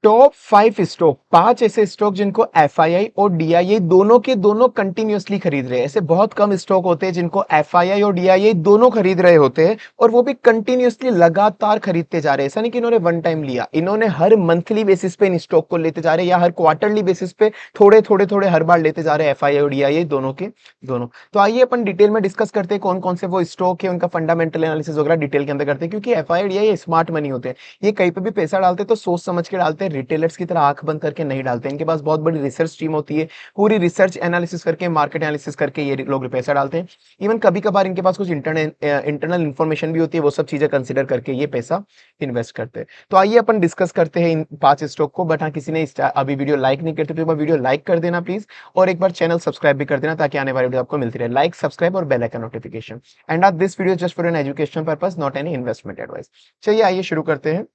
Top 5 stock, 5 ऐसे stock जिनको FII और डीआईआई दोनों के दोनों कंटिन्यूअसली खरीद रहे हैं। ऐसे बहुत कम स्टॉक होते हैं जिनको एफआईआई और डीआईआई दोनों खरीद रहे होते हैं और वो भी कंटिन्यूअसली लगातार खरीदते जा रहे हैं। ऐसा नहीं कि इन्होंने वन टाइम लिया, इन्होंने हर मंथली बेसिस पे इन स्टॉक को लेते जा रहे हैं या हर क्वार्टरली बेसिस पे थोड़े थोड़े थोड़े हर बार लेते जा रहे हैं, एफआईआई और डीआईआई दोनों के दोनों। तो आइए अपन डिटेल में डिस्कस करते हैं कौन कौन से वो स्टॉक है, उनका फंडामेंटल एनालिसिस वगैरह डिटेल के अंदर करते हैं, क्योंकि एफआईआई डीआईआई स्मार्ट मनी होते हैं। ये कहीं पे भी पैसा डालते हैं तो सोच समझ के डालते हैं, रिटेलर्स की तरह आंख बंद करके नहीं डालते। इनके पास बहुत बड़ी रिसर्च टीम होती है, पूरी रिसर्च एनालिसिस करके, मार्केट एनालिसिस करके ये लोग पैसा डालते हैं। इवन कभी कभार इनके पास कुछ इंटरनल इंफॉर्मेशन भी होती है, वो सब चीजें कंसिडर करके ये पैसा इन्वेस्ट करते हैं। तो आइए अपन डिस्कस करते हैं इन 5 स्टॉक को। बट हाँ, किसी ने अभी वीडियो लाइक नहीं करते तो एक बार वीडियो लाइक कर देना प्लीज, और एक बार चैनल सब्सक्राइब भी कर देना ताकि आने वाली वीडियो आपको मिलती रहे। लाइक, सब्सक्राइब और bell icon notification. And this video just for an education purpose, not any investment advice. चलिए आइए शुरू करते हैं।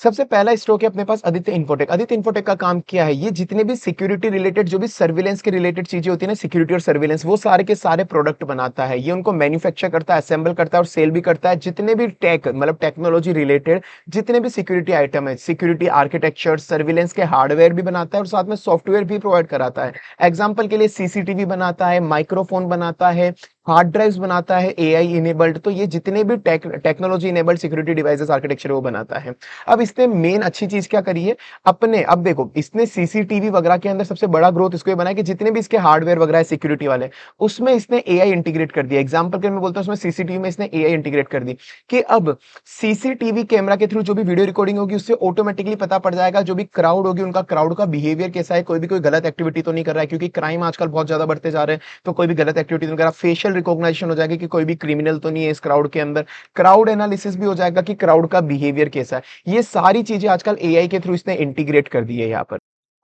सबसे पहला स्टॉक है अपने पास आदित्य इन्फोटेक। आदित्य इन्फोटेक का काम क्या है, ये जितने भी सिक्योरिटी रिलेटेड, जो भी सर्विलेंस के रिलेटेड चीजें होती है ना, सिक्योरिटी और सर्विलेंस, वो सारे के सारे प्रोडक्ट बनाता है। ये उनको मैन्युफैक्चर करता है, असेंबल करता है और सेल भी करता है। जितने भी टेक मतलब टेक्नोलॉजी रिलेटेड जितने भी सिक्योरिटी आइटम है, सिक्योरिटी आर्किटेक्चर, सर्विलेंस के हार्डवेयर भी बनाता है और साथ में सॉफ्टवेयर भी प्रोवाइड कराता है। एग्जाम्पल के लिए सीसीटीवी बनाता है, माइक्रोफोन बनाता है, हार्ड ड्राइव्स बनाता है, एआई इनेबल्ड। तो ये जितने भी technology enabled security devices architecture वो बनाता है। अब इसने मेन अच्छी चीज क्या करी है अपने, अब देखो इसने सीसीटीवी वगैरह के अंदर सबसे बड़ा ग्रोथ इसको ये बनाया कि जितने भी इसके हार्डवेयर वगैरह है सिक्योरिटी वाले, उसमें इसने एआई इंटीग्रेट कर दिया। एग्जांपल के मैं बोलता हूं, उसमें सीसीटीवी में इसने एआई इंटीग्रेट कर दी कि अब सीसीटीवी कैमरा के थ्रू जो भी वीडियो रिकॉर्डिंग होगी उससे ऑटोमेटिकली पता पड़ जाएगा जो भी क्राउड होगी उनका क्राउड का बिहेवियर कैसा है, कोई भी कोई गलत एक्टिविटी तो नहीं कर रहा है, क्योंकि क्राइम आजकल बहुत ज्यादा बढ़ते जा रहे हैं। तो कोई भी गलत एक्टिविटी नहीं कर रहा, फेशियल रिकॉग्निशन हो जाएगी कि कोई भी क्रिमिनल तो नहीं है इस क्राउड के अंदर, क्राउड एनालिसिस भी हो जाएगा कि क्राउड का बिहेवियर कैसा है। ये सारी चीजें आजकल एआई के थ्रू इसने इंटीग्रेट कर दी है यहाँ पर।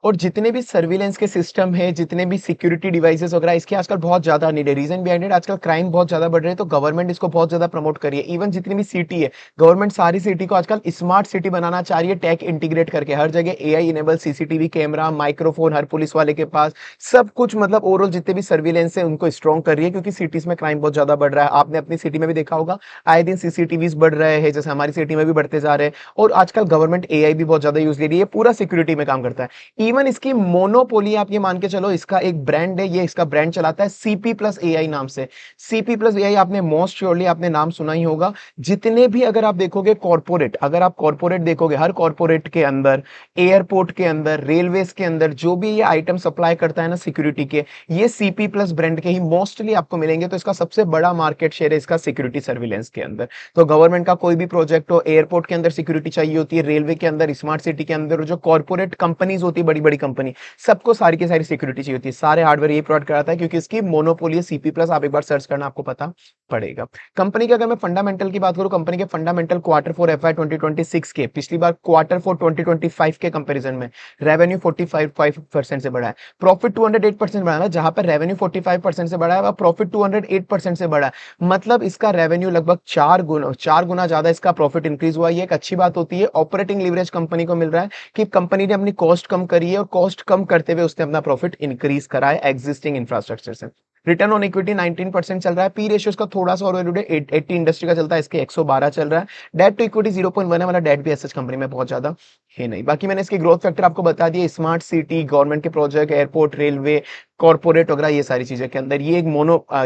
और जितने भी सर्विलेंस के सिस्टम है, जितने भी सिक्योरिटी डिवाइसेस वगैरह, इसके आजकल बहुत ज्यादा नीड है। रीजन बिहाइंड इट, आजकल क्राइम बहुत ज्यादा बढ़ रहे हैं तो गवर्नमेंट इसको बहुत ज्यादा प्रमोट कर रही है। इवन जितनी भी सिटी है, गवर्नमेंट सारी सिटी को आजकल स्मार्ट सिटी बनाना चाह रही है, टेक इंटीग्रेट करके हर जगह AI enable CCTV camera, microphone हर पुलिस वाले के पास, सब कुछ मतलब ओवरऑल जितने भी सर्विलेंस है उनको स्ट्रॉन्ग कर रही है, क्योंकि सिटीज में क्राइम बहुत ज्यादा बढ़ रहा है। आपने अपनी सिटी में भी देखा होगा, आए दिन सीसीटीवी बढ़ रहे हैं, जैसे हमारी सिटी में भी बढ़ते जा रहे हैं। और आजकल गवर्नमेंट एआई भी बहुत ज्यादा यूज ले रही है, पूरा सिक्योरिटी में काम करता है। इवन इसकी मोनोपोली आप ये मान के चलो, इसका एक ब्रांड है, ये इसका ब्रांड चलाता है सीपी प्लस एआई नाम से। सीपी प्लस एआई आपने मोस्ट श्योरली आपने नाम सुना ही होगा। जितने भी अगर आप देखोगे कॉर्पोरेट, अगर आप कॉर्पोरेट देखोगे, हर कॉर्पोरेट के अंदर, एयरपोर्ट के अंदर, रेलवेज के अंदर जो भी ये आइटम सप्लाई करता है ना सिक्योरिटी के, ये सीपी प्लस ब्रांड के ही मोस्टली आपको मिलेंगे। तो इसका सबसे बड़ा मार्केट शेयर है इसका सिक्योरिटी सर्विलेंस के अंदर। तो गवर्नमेंट का कोई भी प्रोजेक्ट हो, एयरपोर्ट के अंदर सिक्योरिटी चाहिए होती है, रेलवे के अंदर, स्मार्ट सिटी के अंदर, जो कॉर्पोरेट कंपनीज होती है, बड़ी बड़ी कंपनी, सबको सारी की सारी सिक्योरिटी चाहिए होती है। सारे हार्डवेयर ये प्रोवाइड कराता है क्योंकि इसकी मोनोपोली सीपी प्लस। आप एक बार सर्च करना, आपको पता पड़ेगा। कंपनी के अगर मैं फंडामेंटल की बात करूं, कंपनी के फंडामेंटल क्वार्टर फोर एफआई 2026 के, पिछली बार क्वार्टर फोर 2025 के कंपैरिजन में रेवेन्यू 45% से बढ़ा है, प्रॉफिट 208% बढ़ा है। जहां पर रेवेन्यू 45% से बढ़ा है, वह प्रॉफिट 208% से बढ़ा है। मतलब इसका रेवेन्यू लगभग 4 गुना ज्यादा इसका प्रॉफिट इंक्रीज हुआ। ये एक अच्छी बात होती है, ऑपरेटिंग लीवरेज कंपनी को मिल रहा है कि कंपनी ने अपनी कॉस्ट कम करी है और कॉस्ट कम करते हुए उसने अपना प्रॉफिट इंक्रीज करा है एग्जिस्टिंग इंफ्रास्ट्रक्चर से। रिटर्न ऑन इक्विटी 19% चल रहा है। पी रेशियो का थोड़ा सा और 80 इंडस्ट्री का चलता है, इसके 112 चल रहा है। डेट टू इक्विटी 0.1 है, मतलब डेट भी एसएच कंपनी में बहुत ज्यादा है नहीं। बाकी मैंने इसके ग्रोथ फैक्टर आपको बता दिए, स्मार्ट सिटी, गवर्नमेंट के प्रोजेक्ट, एयरपोर्ट, रेलवे, कॉर्पोरेट वगैरह, ये सारी चीजें के अंदर। ये एक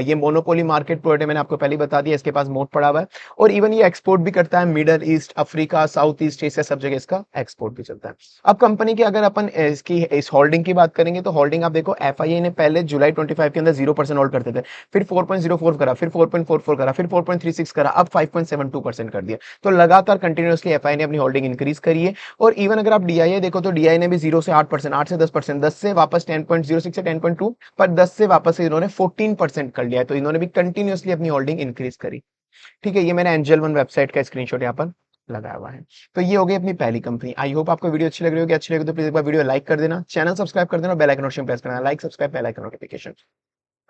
ये मोनोपोली मार्केट प्रोडक्ट है, मैंने आपको पहले बता दिया। इसके पास मोट पड़ा हुआ है और इवन ये एक्सपोर्ट भी करता है, middle east, Africa, south east Asia, सब जगह इसका एक्सपोर्ट भी चलता है। अब कंपनी की अगर अपन इसकी इस होल्डिंग की बात करेंगे तो होल्डिंग आप देखो, एफआईआई ने पहले जुलाई 25 के अंदर 0% होल्ड करते थे, फिर 4.04 करा, फिर 4.44 करा, फिर 4.36 करा, अब 5.72% कर दिया। तो लगातार कंटिन्यूअसली एफआई ने अपनी होल्डिंग इंक्रीज करी है। और इवन अगर आप डीआईए देखो तो डीआई ने भी 0 से 8%, 8 से 10%, 10 से वापस 10.06 से 10.2, पर 10 से वापस इन्होंने 14% कर लिया है। तो इन्होंने भी कंटिन्यूअसली अपनी होल्डिंग इंक्रीज करी। ठीक है, ये मैंने एंजल वन वेबसाइट का स्क्रीनशॉट यहाँ पर लगाया हुआ है। तो ये हो गई अपनी पहली कंपनी। आई होप आपको वीडियो अच्छी लग रही होगी। अच्छी लगी तो प्लीज एक बार वीडियो लाइक कर देना, चैनल सब्सक्राइब कर देना, बेल आइकन नोटिफिकेशन प्रेस करना। Like, subscribe, bell icon notification.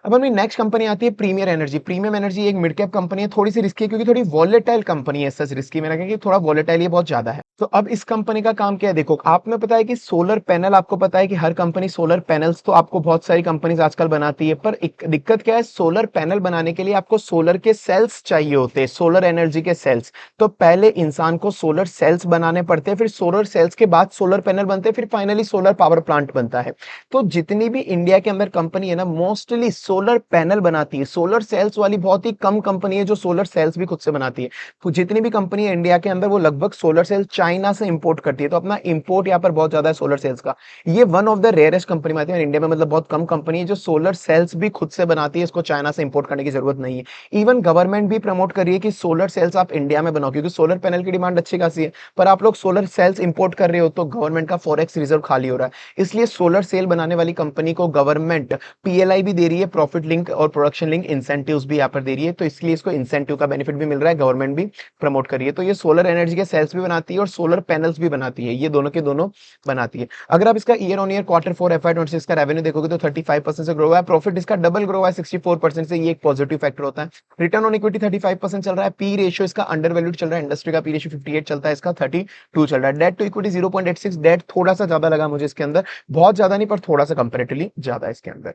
अब अपनी नेक्स्ट कंपनी आती है प्रीमियर एनर्जी। प्रीमियम एनर्जी एक मिड कैप कंपनी है, थोड़ी सी रिस्की है क्योंकि थोड़ी वॉलेटाइल कंपनी है, सच रिस्की में रखें कि थोड़ा वॉलेटाइल ये बहुत ज्यादा है। तो अब इस कंपनी का काम क्या है, देखो आप में पता है कि सोलर पैनल, आपको पता है कि हर कंपनी सोलर पैनल्स तो आपको बहुत सारी कंपनीज आजकल बनाती है, पर एक दिक्कत क्या है, सोलर पैनल बनाने के लिए आपको सोलर के सेल्स चाहिए होते हैं, सोलर एनर्जी के सेल्स। तो पहले इंसान को सोलर सेल्स बनाने पड़ते हैं, फिर सोलर सेल्स के बाद सोलर पैनल बनते हैं, फिर फाइनली सोलर पावर प्लांट बनता है। तो जितनी भी इंडिया के अंदर कंपनी है ना, मोस्टली सोलर पैनल बनाती है। सोलर सेल्स वाली बहुत ही कम कंपनी है जो सोलर सेल्स भी खुद से बनाती है। तो जितनी भी कंपनी है इंडिया के अंदर, वो लगभग सोलर सेल्स चाइना से इंपोर्ट करती है। तो अपना इंपोर्ट यहाँ पर बहुत ज्यादा है सोलर सेल्स का। ये one of the rarest company में आती है इंडिया में, मतलब बहुत कम कंपनी है जो सोलर सेल्स भी खुद से बनाती है, इसको चाइना से इंपोर्ट करने की जरूरत नहीं है। इवन गवर्नमेंट भी प्रमोट कर रही है कि सोलर सेल्स आप इंडिया में बनाओ, क्योंकि सोलर पैनल की डिमांड अच्छी खासी है, पर आप लोग सोलर सेल्स इंपोर्ट कर रहे हो तो गवर्नमेंट का फॉरेक्स रिजर्व खाली हो रहा है। इसलिए सोलर सेल बनाने वाली कंपनी को गवर्नमेंट पीएलआई भी दे रही है, प्रॉफिट लिंक और प्रोडक्शन लिंक इंसेंटिव्स भी यहाँ पर दे रही है, तो इसलिए इसको इंसेंटिव का बेनिफिट भी मिल रहा है, गवर्नमेंट भी प्रमोट कर रही है। तो ये सोलर एनर्जी के सेल्स भी बनाती है और सोलर पैनल्स भी बनाती है, ये दोनों के दोनों बनाती है। अगर आप इसका year on year Q4 FY26 का रेवेन्यू देखोगे तो 35% से ग्रो हुआ है, प्रॉफिट इसका डबल ग्रो हुआ है 64% से, ये एक पॉजिटिव फैक्टर होता है। रिटर्न ऑन इक्विटी 35% चल रहा है, पी रेशियो इसका अंडर वैल्यूड चल रहा है, इंडस्ट्री का पी रेशियो 58 चलता है, इसका 32 चल रहा है। डेट टू इक्विटी 0.86, डेट थोड़ा सा ज्यादा लगा मुझे इसके अंदर, बहुत ज्यादा नहीं पर थोड़ा सा कंपेरेटिवली ज्यादा है इसके अंदर।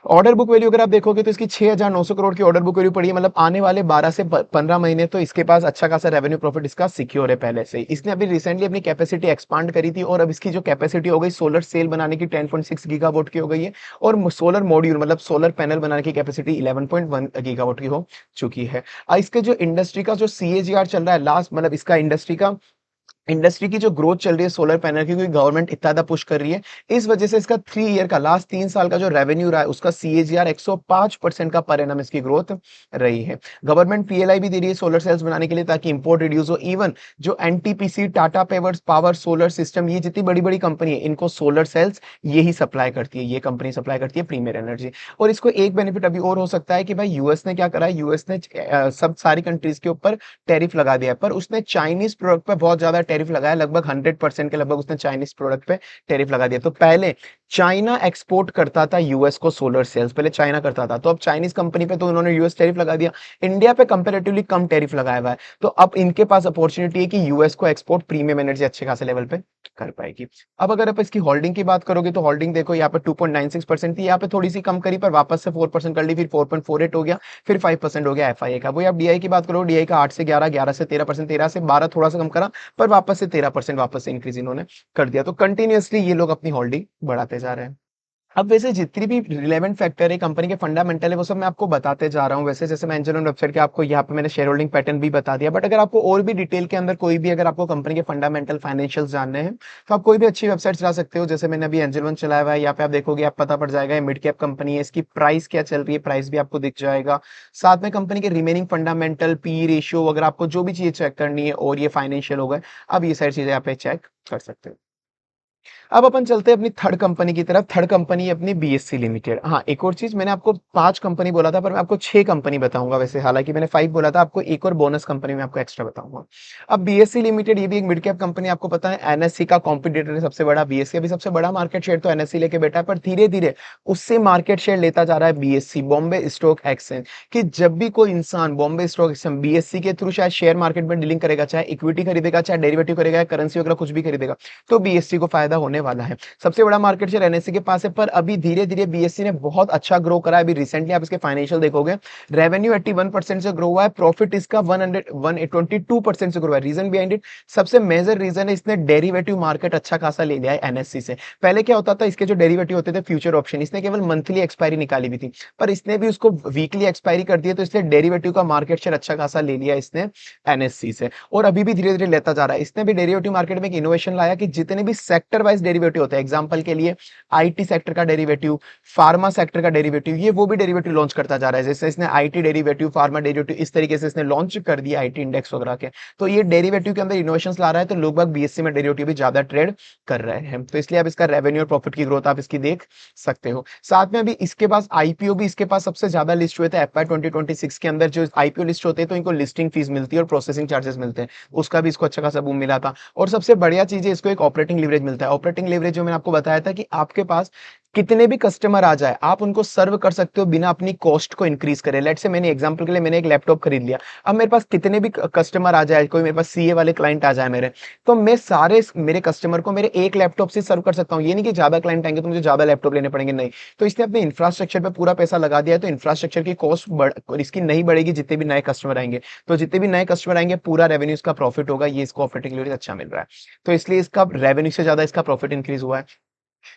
ऑर्डर बुक वैल्यू अगर आप देखोगे तो इसकी 6,900 करोड़ की ऑर्डर बुक वैल्यू पड़ी है, मतलब आने वाले 12 से 15 महीने तो इसके पास अच्छा खासा रेवेन्यू प्रॉफिट इसका सिक्योर है पहले से ही। इसने अभी रिसेंटली अपनी कैपेसिटी एक्सपांड करी थी और अब इसकी जो कैपेसिटी हो गई सोलर सेल बनाने की 10.6 गीगावाट की हो गई है, और सोलर मॉड्यूल मतलब सोलर पैनल बनाने की कैपेसिटी 11.1 गीगावाट की हो चुकी है। इसके जो इंडस्ट्री का जो CAGR चल रहा है लास्ट, मतलब इसका इंडस्ट्री की जो ग्रोथ चल रही है सोलर पैनल की, क्योंकि गवर्नमेंट इतना ज्यादा पुश कर रही है, इस वजह से इसका 3 ईयर का, लास्ट 3 साल का जो रेवेन्यू रहा है उसका CAGR 105% का पर एनम इसकी ग्रोथ रही है। गवर्नमेंट पीएलआई भी दे रही है सोलर सेल्स बनाने के लिए ताकि इंपोर्ट रिड्यूस हो। इवन जो NTPC, Tata pavers, power solar system, ये जितनी बड़ी बड़ी कंपनी है इनको सोलर सेल्स यही सप्लाई करती है, ये कंपनी सप्लाई करती है प्रीमियर एनर्जी। और इसको एक बेनिफिट अभी और हो सकता है कि भाई यूएस ने क्या करा है, यूएस ने सब सारी कंट्रीज के ऊपर टैरिफ लगा दिया, पर उसने चाइनीज प्रोडक्ट पे बहुत ज्यादा टैरिफ लगाया, लगभग 100% के लगभग उसने चाइनीज प्रोडक्ट पे टैरिफ लगा दिया। तो पहले चाइना एक्सपोर्ट करता था यूएस को सोलर सेल्स, पहले चाइना करता था, तो अब चाइनीज कंपनी पे तो उन्होंने यूएस टैरिफ लगा दिया, इंडिया पे कंपैरेटिवली कम टैरिफ लगाया हुआ है। तो अब इनके पास अपॉर्चुनिटी है कि यूएस को एक्सपोर्ट प्रीमियम एनर्जी अच्छे खासे लेवल पे कर पाएगी। अब अगर आप इसकी होल्डिंग की बात करोगे तो होल्डिंग देखो यहाँ पे 2.96% थी, यहाँ पे थोड़ी सी कम करी पर वापस से 4% कर ली, फिर 4.48 हो गया, फिर 5% हो गया एफआईए का। वही आप डीआई की बात करो, डीआई का 8 से 11, 11 से 13%, 13 से 12 थोड़ा सा कम करा, पर वापस से 13% वापस से इंक्रीज इन्होंने कर दिया। तो कंटिन्यूअसली ये लोग अपनी होल्डिंग बढ़ाते जा रहे हैं। अब वैसे जितनी भी रिलेवेंट फैक्टर है कंपनी के फंडामेंटल है वो सब मैं आपको बताते जा रहा हूँ। वैसे जैसे मैं एंजल वेबसाइट के आपको यहाँ पे मैंने शेयर होल्डिंग पैटर्न भी बता दिया, बट अगर आपको और भी डिटेल के अंदर कोई भी, अगर आपको कंपनी के फंडामेंटल फाइनेंशियल्स जानने हैं तो आप कोई भी अच्छी वेबसाइट चला सकते हो। जैसे मैंने अभी एंजल वन चलाया हुआ है, यहाँ पे आप देखोगे आप पता पड़ जाएगा मिड कैप कंपनी है, इसकी प्राइस क्या चल रही है, प्राइस भी आपको दिख जाएगा। साथ में कंपनी के रिमेनिंग फंडामेंटल, पी रेशियो, अगर आपको जो भी चीजें चेक करनी है, और ये फाइनेंशियल हो गए, अब ये सारी चीजें यहाँ पे चेक कर सकते हो। अब अपन चलते हैं अपनी थर्ड कंपनी की तरफ। थर्ड कंपनी है अपनी बीएससी लिमिटेड। हाँ, एक और चीज, मैंने आपको 5 कंपनी बोला था पर मैं आपको 6 कंपनी बताऊंगा वैसे, हालांकि मैंने 5 बोला था, आपको एक और बोनस कंपनी में आपको एक्स्ट्रा बताऊंगा। अब बीएससी लिमिटेड ये भी एक मिड कैप कंपनी, आपको पता है एनएससी का कॉम्पिटिटर है सबसे बड़ा। बीएससी अभी सबसे बड़ा मार्केट शेयर तो एनएससी लेके बैठा है, पर धीरे धीरे उससे मार्केट शेयर लेता जा रहा है बीएससी, बॉम्बे स्टॉक एक्सचेंज। कि जब भी कोई इंसान बॉम्बे स्टॉक एक्सचेंज बीएससी के थ्रू शायद शेयर मार्केट में डीलिंग करेगा, चाहे इक्विटी खरीदेगा, चाहे डेरिवेटिव करेगा, करेंसी वगैरह कुछ भी खरीदेगा, तो बीएससी को फायदा होने वाला है। सबसे बड़ा मार्केट शेयर एनएससी के पास है, पर अभी धीरे धीरे बीएससी ने बहुत अच्छा ग्रो करा है। अभी रिसेंटली आप इसके फाइनेंशियल देखोगे, रेवेन्यू 81% से ग्रो हुआ है, प्रॉफिट इसका 122% से ग्रो है। रीजन बिहाइंड इट, सबसे मेजर रीजन है इसने डेरिवेटिव मार्केट अच्छा खासा ले लिया है एनएससी से। पहले क्या होता था, इसके जो डेरिवेटिव होते थे फ्यूचर ऑप्शन, इसने केवल मंथली एक्सपायरी निकाली हुई थी, पर इसने भी उसको वीकली एक्सपायरी कर दिया, तो इसलिए डेरिवेटिव का मार्केट शेयर अच्छा खासा ले लिया इसने एनएससी से, और अभी भी धीरे धीरे लेता जा रहा है। इसने भी डेरिवेटिव मार्केट में एक इनोवेशन लाया कि जितने भी सेक्टर वाइज डेरिवेटिव होते हैं, एग्जांपल के लिए आईटी सेक्टर का डेरिवेटिव, फार्मा सेक्टर का डेरिवेटिव, ये वो भी डेरिवेटिव लॉन्च करता जा रहा है। जैसे इसने आईटी डेरिवेटिव, फार्मा डेरिवेटिव, इस तरीके से इसने लॉन्च कर दिया आईटी इंडेक्स वगैरह के। तो ये डेरिवेटिव के अंदर इनोवेशंस ला रहा है, तो लोग बाग बीएससी में डेरिवेटिव भी ज्यादा ट्रेड कर रहे हैं, तो इसलिए आप इसका रेवेन्यू और प्रॉफिट की ग्रोथ आप इसकी देख सकते हो। साथ में अभी इसके पास आईपीओ भी इसके पास सबसे ज्यादा लिस्ट हुए थे एफआई 2026 के अंदर। जो आईपीओ लिस्ट होते हैं तो इनको लिस्टिंग फीस मिलती है और प्रोसेसिंग चार्जेस मिलते हैं, उसका भी इसको अच्छा खासा बूम मिला था। और सबसे बढ़िया चीज है, इसको एक ऑपरेटिंग लीवरेज मिलता है। ऑपरेटिंग लीवरेज जो मैंने आपको बताया था कि आपके पास कितने भी कस्टमर आ जाए आप उनको सर्व कर सकते हो बिना अपनी कॉस्ट को इंक्रीज करे। लेट्स से मैंने एग्जांपल के लिए मैंने एक लैपटॉप खरीद लिया, अब मेरे पास कितने भी कस्टमर आ जाए, कोई मेरे पास सीए वाले क्लाइंट आ जाए मेरे, तो मैं सारे मेरे कस्टमर को मेरे एक लैपटॉप से सर्व कर सकता हूँ। ये नहीं कि ज्यादा क्लाइंट आएंगे तो मुझे ज्यादा लैपटॉप लेने पड़ेंगे, नहीं। तो इसने अपने इंफ्रास्ट्रक्चर पे पूरा पैसा लगा दिया है, तो इंफ्रास्ट्रक्चर की कॉस्ट इसकी नहीं बढ़ेगी जितने भी नए कस्टमर आएंगे। तो जितने भी नए कस्टमर आएंगे पूरा रेवेन्यू इसका प्रॉफिट होगा, ये इसको ऑपरेटिंग लेवरेज अच्छा मिल रहा है। तो इसलिए इसका रेवेन्यू से ज्यादा इसका प्रॉफिट इंक्रीज हुआ है।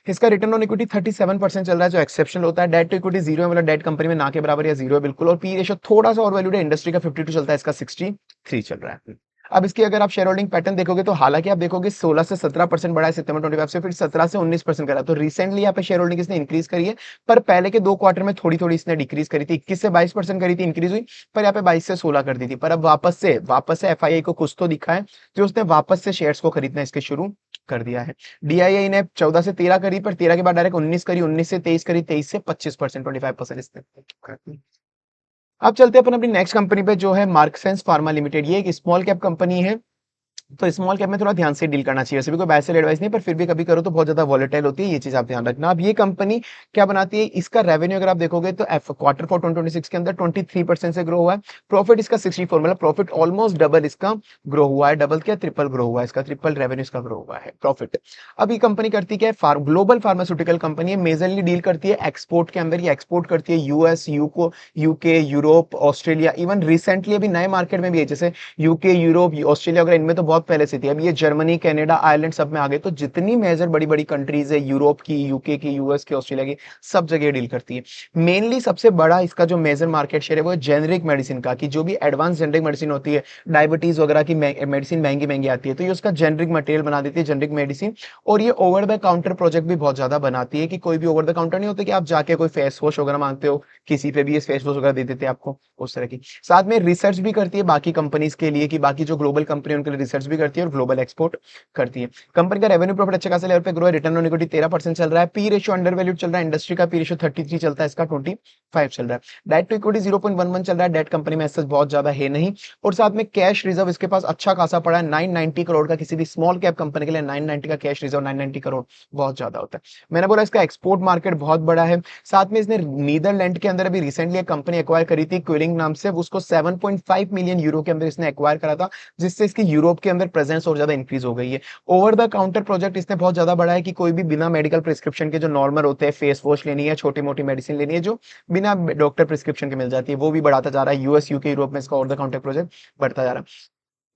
इसका रिटर्न ऑन इक्विटी 37% चल रहा है, जो एक्सेप्शनल होता है। डेट टू इक्विटी जीरो है, मतलब डेट कंपनी में ना के बराबर या जीरो है बिल्कुल। और पी रेशियो थोड़ा सा और वैल्यूड है, इंडस्ट्री का 52 चलता है, इसका 63 चल रहा है। अब इसकी अगर आप शेयर होल्डिंग पैटर्न देखोगे तो हालांकि आप देखोगे 16 से 17% बढ़ा है सितंबर 25 से, फिर 17 से 19% करा, तो रिसेंटली यहाँ पे शेयर होल्डिंग इसने इंक्रीज करी है। पर पहले के 2 क्वार्टर में थोड़ी थोड़ी इसने डिक्रीज करी थी, 21 से 22% करी थी, इंक्रीज हुई। पर यहाँ पे 22 से 16 कर दी थी। पर अब वापस से एफआईआई को कुछ तो दिखा है जो उसने वापस से शेयर्स को खरीदना इसके शुरू कर दिया है। डीआईआई ने 14 से 13 करी, पर 13 के बाद डायरेक्ट 19 करी, 19 से 23 करी, 23 से 25%, 25% इसने कर दी। अब चलते हैं अपन अपनी नेक्स्ट कंपनी पे जो है मार्कसेंस फार्मा लिमिटेड। ये एक स्मॉल कैप कंपनी है, तो स्मॉल कैप में थोड़ा ध्यान से डील करना चाहिए। वैसे भी कोई बाय सेल एडवाइस नहीं, पर फिर भी कभी करो तो बहुत ज्यादा वॉलेटाइल होती है, ये चीज आप ध्यान रखना। अब ये कंपनी क्या बनाती है, इसका रेवेन्यू अगर आप देखोगे तो क्वार्टर फॉर 2026 के अंदर 23% से ग्रो हुआ है। प्रॉफिट इसका 64, मतलब प्रॉफिट ऑलमोस्ट डबल इसका ग्रो हुआ है। डबल क्या, ट्रिपल ग्रो हुआ है इसका, ट्रिपल रेवेन्यू इसका ग्रो हुआ है प्रॉफिट। अब ये कंपनी करती क्या है, ग्लोबल फार्मास्यूटिकल कंपनी है, मेजरली डील करती है एक्सपोर्ट के अंदर। ये एक्सपोर्ट करती है US, UK, Europe, Australia, even recently अभी नए मार्केट में भी है, जैसे यूके, यूरोप, ऑस्ट्रेलिया वगैरह, इनमें तो बहुत पहले से थी। अब ये जर्मनी, कनाडा, आयरलैंड सब में आ गए। तो जितनी मेजर बड़ी बड़ी कंट्रीज है, यूरोप की, यूके की, यूएस की, ऑस्ट्रेलिया की, सब जगह डील करती है। मेनली सबसे बड़ा इसका जो मेजर मार्केट शेयर है वो है जेनरिक मेडिसिन का, कि जो भी एडवांस जेनरिक मेडिसिन होती है, डायबिटीज वगैरह की मेडिसिन महंगी महंगी आती है, तो ये उसका जेनरिक मटेरियल बना देती है, जेनरिक मेडिसिन। और ये ओवर द काउंटर प्रोजेक्ट भी बहुत ज्यादा बनाती है, कि कोई भी ओवर द काउंटर नहीं होता कि आप जाके कोई फेस वॉश वगैरह मांगते हो किसी पे भी, ये फेस वॉश वगैरह दे देते हैं आपको, उस तरह की। साथ में रिसर्च भी करती है बाकी कंपनीज के लिए, कि बाकी जो ग्लोबल कंपनी उनके लिए रिसर्च भी करती है और ग्लोबल एक्सपोर्ट करती है। कंपनी का रेवेन्यू प्रॉफिट अच्छे खासे लेवल पे ग्रो है, रिटर्न ऑन इक्विटी 13% चल रहा है। पी रेशियो अंडर वैल्यूड चल रहा है, इंडस्ट्री का पी रेशियो 33 चलता है, इसका 25 चल रहा है। डेट टू इक्विटी 0.11 चल रहा है, डेट कंपनी में ऐसा बहुत ज्यादा है नहीं। और साथ में कैश रिजर्व इसके पास अच्छा खासा पड़ा है, 990 करोड़ का। किसी भी स्मॉल कैप कंपनी के लिए 990 का कैश रिजर्व, 990 करोड़ बहुत ज्यादा होता है। मैंने बोला इसका एक्सपोर्ट मार्केट बहुत बड़ा है। साथ में इसने नीदरलैंड के अंदर अभी रिसेंटली एक कंपनी एक्वायर करी थी क्विलिंग नाम से, उसको 7.5 मिलियन यूरो के अंदर इसने एक्वायर करा था, जिससे इसकी यूरोप के अंदर प्रेजेंस और ज्यादा इंक्रीज हो गई है। ओवर द काउंटर प्रोजेक्ट इसने बहुत ज्यादा बढ़ा है, कि कोई भी बिना मेडिकल प्रिस्क्रिप्शन के जो नॉर्मल होते हैं, फेस वॉश लेनी है, छोटी मोटी मेडिसिन लेनी है जो बिना डॉक्टर प्रिस्क्रिप्शन के मिल जाती है, वो भी बढ़ाता जा रहा है। यूएस, यूके, यूरोप में इसका ओवर द काउंटर प्रोजेक्ट बढ़ता जा रहा है।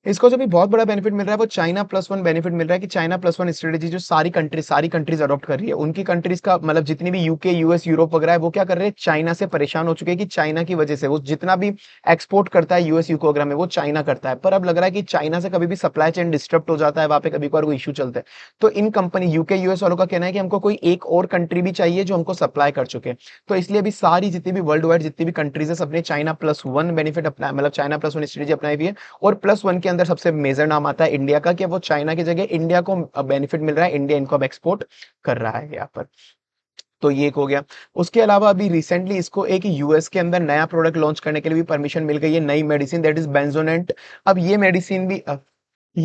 इसको जो भी बहुत बड़ा बेनिफिट मिल रहा है वो चाइना प्लस वन बेनिफिट मिल रहा है, कि चाइना प्लस वन स्ट्रेटेजी जो सारी कंट्रीज अडॉप्ट कर रही है, उनकी कंट्रीज का मतलब जितनी भी यूके, यूएस, यूरोप वगैरह है, वो क्या कर रहे हैं, चाइना से परेशान हो चुके हैं, कि चाइना की वजह से वो जितना भी एक्सपोर्ट करता है यूएस, यूके वगैरह में, वो चाइना करता है। पर अब लग रहा है कि चाइना से कभी भी सप्लाई चेन डिस्टर्ब हो जाता है, वहां पे कभी कभार कोई इशू चलता है। तो इन कंपनी यूके, यूएस वालों का कहना है कि हमको कोई एक और कंट्री भी चाहिए जो हमको सप्लाई कर चुके। तो इसलिए अभी सारी जितनी भी वर्ल्ड वाइड जितनी भी कंट्रीज है, सबने चाइना प्लस वन बेनिफिट अपना, मतलब चाइना प्लस वन स्ट्रेटेजी अपनाई हुई है। और प्लस वन के अंदर सबसे मेजर नाम आता है इंडिया का, कि वो चाइना की जगह इंडिया को बेनिफिट मिल रहा है, इंडिया इनको अब एक्सपोर्ट कर रहा है यहाँ पर। तो ये एक हो गया। उसके अलावा अभी रिसेंटली इसको एक यूएस के अंदर नया प्रोडक्ट लॉन्च करने के लिए भी परमिशन मिल गई है, नई मेडिसिन, दैट इज बेंजोनेंट। अब ये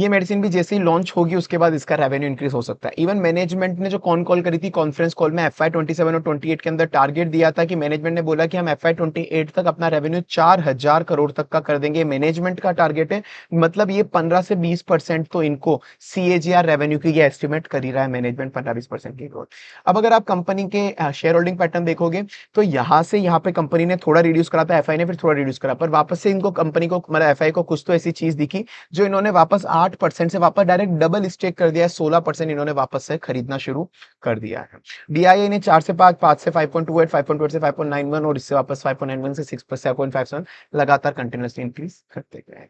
मेडिसिन भी जैसे ही लॉन्च होगी उसके बाद इसका रेवेन्यू इंक्रीज हो सकता है। इवन मैनेजमेंट ने जो कॉल करी थी कॉन्फ्रेंस कॉल में, FY 27 और 28 के अंदर टारगेट दिया था, कि मैनेजमेंट ने बोला कि हम FY 28 तक अपना रेवेन्यू 4000 करोड़ तक का कर देंगे, मैनेजमेंट का टारगेट है। मतलब ये 15 से 20% तो इनको CAGR रेवेन्यू की ये एस्टिमेट कर ही रहा है मैनेजमेंट, 15-20% की ग्रोथ। अब अगर आप कंपनी के शेयर होल्डिंग पैटर्न देखोगे तो यहाँ से यहाँ पे कंपनी ने थोड़ा रिड्यूस करा था, FI ने फिर थोड़ा रिड्यूस करा, पर वापस से इनको कंपनी को मतलब FI को कुछ तो ऐसी चीज दिखी जो इन्होंने वापस 8% से वापस डायरेक्ट डबल स्टेक कर दिया है, 16% इन्होंने वापस से खरीदना शुरू कर दिया है। डीआईए ने 4 से 5, 5 से 5.28, 5.28 से 5.91 और इससे वापस 5.91 से 6.57 लगातार कंटिन्यूअसली इंक्रीज करते गए।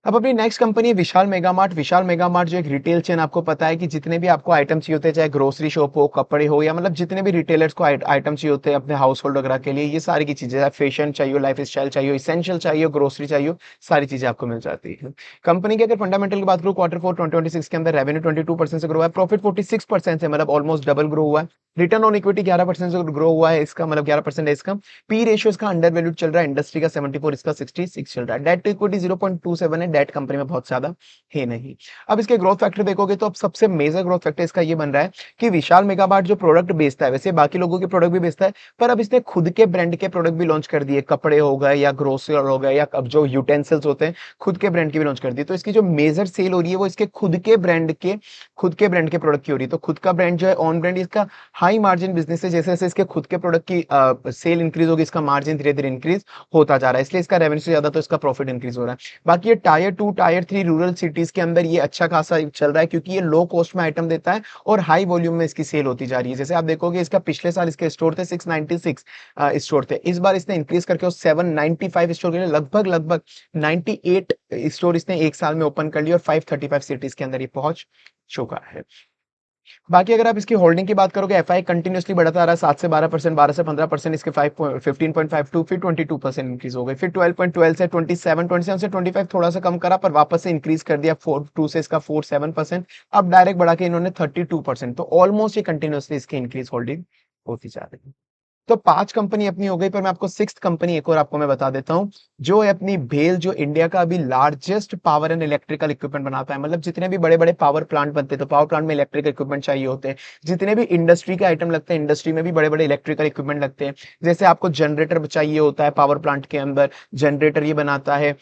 अब अपनी नेक्स्ट कंपनी है विशाल मेगा मार्ट। विशाल मेगा मार्ट जो एक रिटेल चेन, आपको पता है कि जितने भी आपको आइटम चाहिए होते हैं, चाहे ग्रोसरी शॉप हो, कपड़े हो, या मतलब जितने भी रिटेलर्स को आइटम चाहिए होते हैं अपने हाउस होल्ड वगैरह के लिए, ये सारी की चीजें, फैशन चाहिए, लाइफ स्टाइल चाहिए, इसेंशियल चाहिए, ग्रोसरी चाहिए, सारी चीजें आपको मिल जाती है। कंपनी की अगर फंडामेंटल की बात करूँ, क्वार्टर फोर 2026 के अंदर रेवेन्यू 22% से ग्रो है, प्रॉफिट 46% से, मतलब ऑलमोस्ट डबल ग्रो हुआ है। रिटर्न ऑन इक्विटी 11% से ग्रो हुआ है इसका, मतलब 11% है इसका। पी रेशियो इसका अंडर वैल्यूड चल रहा है, इंडस्ट्री का 74, इसका 66 चल रहा है। डेट टू इक्विटी 0.27 है, है, डेट कंपनी में बहुत ज्यादा है नहीं। अब इसके ग्रोथ फैक्टर देखोगे तो अब सबसे मेजर ग्रोथ फैक्टर इसका ये बन रहा है कि विशाल मेगा मार्ट जो प्रोडक्ट बेचता है, वैसे बाकी लोगों के प्रोडक्ट भी बेचता है, पर अब इसने खुद के ब्रांड के प्रोडक्ट भी लॉन्च कर दिए, कपड़े हो गए या ग्रोसरी हो गए या अब जो यूटेंसिल्स होते हैं खुद के ब्रांड की भी लॉन्च कर दी। तो इसकी जो मेजर सेल हो रही है वो इसके खुद के ब्रांड के प्रोडक्ट की हो रही है। तो खुद का ब्रांड जो है ऑन ब्रांड, इसका हाई मार्जिन बिजनेस है। जैसे जैसे इसके खुद के प्रोडक्ट की सेल इंक्रीज होगी, इसका मार्जिन धीरे धीरे इंक्रीज होता जा रहा है, इसलिए इसका रेवेन्यू से ज्यादा तो इसका प्रॉफिट इंक्रीज हो रहा है। बाकी ये टायर 2 टायर 3 रूरल सिटीज के अंदर ये अच्छा खासा चल रहा है, क्योंकि ये लो कॉस्ट में आइटम देता है और हाई वॉल्यूम में इसकी सेल होती जा रही है। जैसे आप देखोगे इसका पिछले साल इसके स्टोर थे 696 स्टोर थे, इस बार इसने इंक्रीज करके 795 स्टोर के लिए लगभग लगभग 98 स्टोर इसने एक साल में ओपन कर लिया और 535 सिटीज के अंदर ये पहुंच चुका है। बाकी अगर आप इसकी होल्डिंग की बात करोगे, एफआई कंटिन्यूसली बढ़ता आ रहा है, 7 से 12%, 12 से 15%, इसके 15.52, फिर 22% इंक्रीज हो गई, फिर 12.12 से 27 से 25 थोड़ा सा कम करा, पर वापस से इंक्रीज कर दिया 4.2 से इसका 47%, अब डायरेक्ट बढ़ा के इन्होंने 32%। तो ऑलमोस्ट ये कंटिन्यूसली इसकी इंक्रीज होल्डिंग होती जा रही है। तो 5 कंपनी अपनी हो गई, पर मैं आपको 6th कंपनी एक और आपको मैं बता देता हूं, जो है अपनी भेल, जो इंडिया का अभी largest power and electrical equipment बनाता है। मतलब जितने भी बड़े बड़े पावर प्लांट बनते हैं, तो पावर प्लांट में इलेक्ट्रिकल इक्विपमेंट चाहिए होते हैं। जितने भी इंडस्ट्री के आइटम लगते हैं, इंडस्ट्री में भी बड़े बड़े इलेक्ट्रिकल इक्विपमेंट लगते हैं। जैसे आपको जनरेटर चाहिए होता है, पावर प्लांट के अंदर जनरेटर ये बनाता है,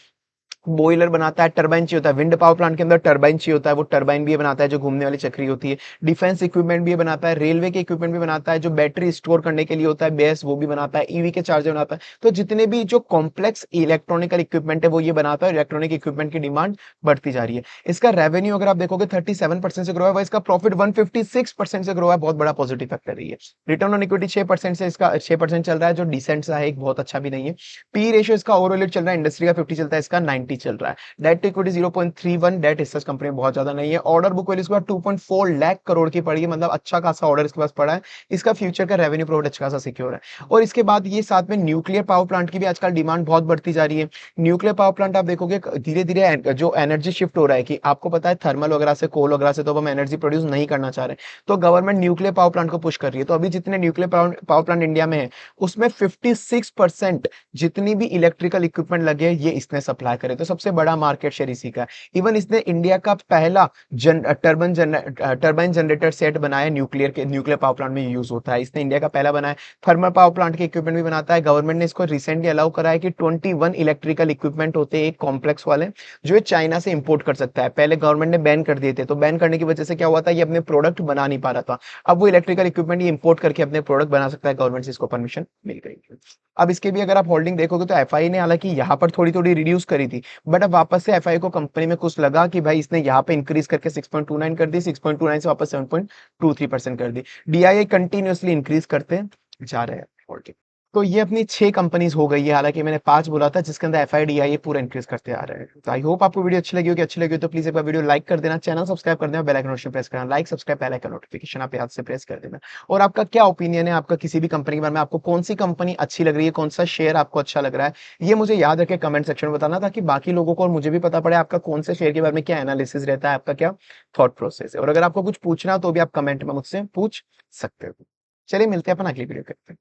बॉयलर बनाता है, टरबाइन चाहिए होता है, विंड पावर प्लांट के अंदर टरबाइन चाहिए होता है, वो टरबाइन भी ये बनाता है जो घूमने वाली चक्री होती है। डिफेंस इक्विपमेंट भी ये बनाता है, रेलवे के इक्विपमेंट भी बनाता है, जो बैटरी स्टोर करने के लिए होता है बेस वो भी बनाता है, ईवी के चार्जर बनाता है। तो जितने भी जो कॉम्प्लेक्स इलेक्ट्रॉनिकल इक्विपमेंट है वो ये बनाता है, इलेक्ट्रॉनिक इक्विपमेंट की डिमांड बढ़ती जा रही है। इसका रेवेन्यू अगर आप देखोगे 37% से ग्रो है, इसका प्रॉफिट 156% से ग्रो है, बहुत बड़ा पॉजिटिव फैक्टर रही है। रिटर्न ऑन इक्विटी 6% से इसका 6% चल रहा है, जो डिसेंट सा है, एक बहुत अच्छा भी नहीं है। पी रेशियो इसका ओवरऑल चल रहा है, इंडस्ट्री का 50 चलता है, इसका 90 चल रहा है। डेट इक्विटी 0.31, डेट इस कंपनी में बहुत ज्यादा नहीं है। ऑर्डर बुक वैल्यू इसके पास 2.4 लाख करोड़ की पड़ी है, मतलब अच्छा खासा ऑर्डर इसके पास पड़ा है। इसका फ्यूचर का रेवेन्यू प्रॉफिट अच्छा खासा सिक्योर है। और इसके बाद ये साथ में न्यूक्लियर पावर प्लांट की भी आजकल डिमांड बहुत बढ़ती जा रही है। न्यूक्लियर पावर प्लांट आप देखोगे धीरे धीरे जो एनर्जी शिफ्ट हो रहा है, कि आपको पता है थर्मल वगैरह से, कोल वगैरह से तो हम एनर्जी प्रोड्यूस नहीं करना चाह रहे, तो गवर्नमेंट न्यूक्लियर पावर प्लांट को पुश कर रही है। तो अभी जितने न्यूक्लियर पावर प्लांट इंडिया में है, उसमें 56% जितनी भी इलेक्ट्रिकल इक्विपमेंट लगे ये इसने सप्लाई करे, तो सबसे बड़ा मार्केट शेयर इसी का है। इवन इसने इंडिया का पहला टर्बाइन जनरेटर सेट बनाया, न्यूक्लियर पावर प्लांट में यूज होता है, इसने इंडिया का पहला बनाया। थर्मल पावर प्लांट के इक्विपमेंट भी बनाता है। गवर्नमेंट ने इसको रिसेंटली अलाउ करा है कि 21 इलेक्ट्रिकल इक्विपमेंट होते हैं एक कॉम्प्लेक्स वाले, जो ये चाइना से इंपोर्ट कर सकता है। पहले गवर्नमेंट ने बैन कर दिए थे, तो बैन करने की वजह से क्या हुआ था, ये अपने प्रोडक्ट बना नहीं पा रहा था। अब वो इलेक्ट्रिकल इक्विपमेंट ये इंपोर्ट करके अपने प्रोडक्ट बना सकता है, गवर्नमेंट से इसको परमिशन मिल गई है। अब इसके भी अगर आप होल्डिंग देखोगे तो एफआई ने हालांकि यहाँ पर थोड़ी थोड़ी रिड्यूस करी थी, बट अब वापस से एफआई को कंपनी में कुछ लगा कि भाई इसने यहाँ पे इंक्रीज करके 6.29 कर दी, 6.29 से वापस 7.23% कर दी। डीआईआई कंटिन्यूअसली इंक्रीज करते जा रहे हैं होल्डिंग। तो ये अपनी 6 कंपनीज हो गई है, हालांकि मैंने 5 बोला था, जिसके अंदर एफआईडीआई पूरा इंक्रीज करते आ रहे हैं। तो आई होप आपको वीडियो अच्छी लगी हो तो प्लीज एक बार वीडियो लाइक कर देना, चैनल सब्सक्राइब कर देना, बेल आइकन नोटिफिकेशन प्रेस करना, like subscribe bell icon notification आप याद से प्रेस कर देना। और आपका क्या ओपिनियन है, आपका किसी भी कंपनी के बारे में, आपको कौन सी कंपनी अच्छी लग रही है, कौन सा शेयर आपको अच्छा लग रहा है, ये मुझे याद रखे कमेंट सेक्शन में बताना, ताकि बाकी लोगों को और मुझे भी पता पड़े आपका कौन से शेयर के बारे में क्या एनालिसिस रहता है, आपका क्या थॉट प्रोसेस है। और अगर आपको कुछ पूछना तो भी आप कमेंट में मुझसे पूछ सकते हो। चलिए मिलते हैं अपन अगली वीडियो करते हैं।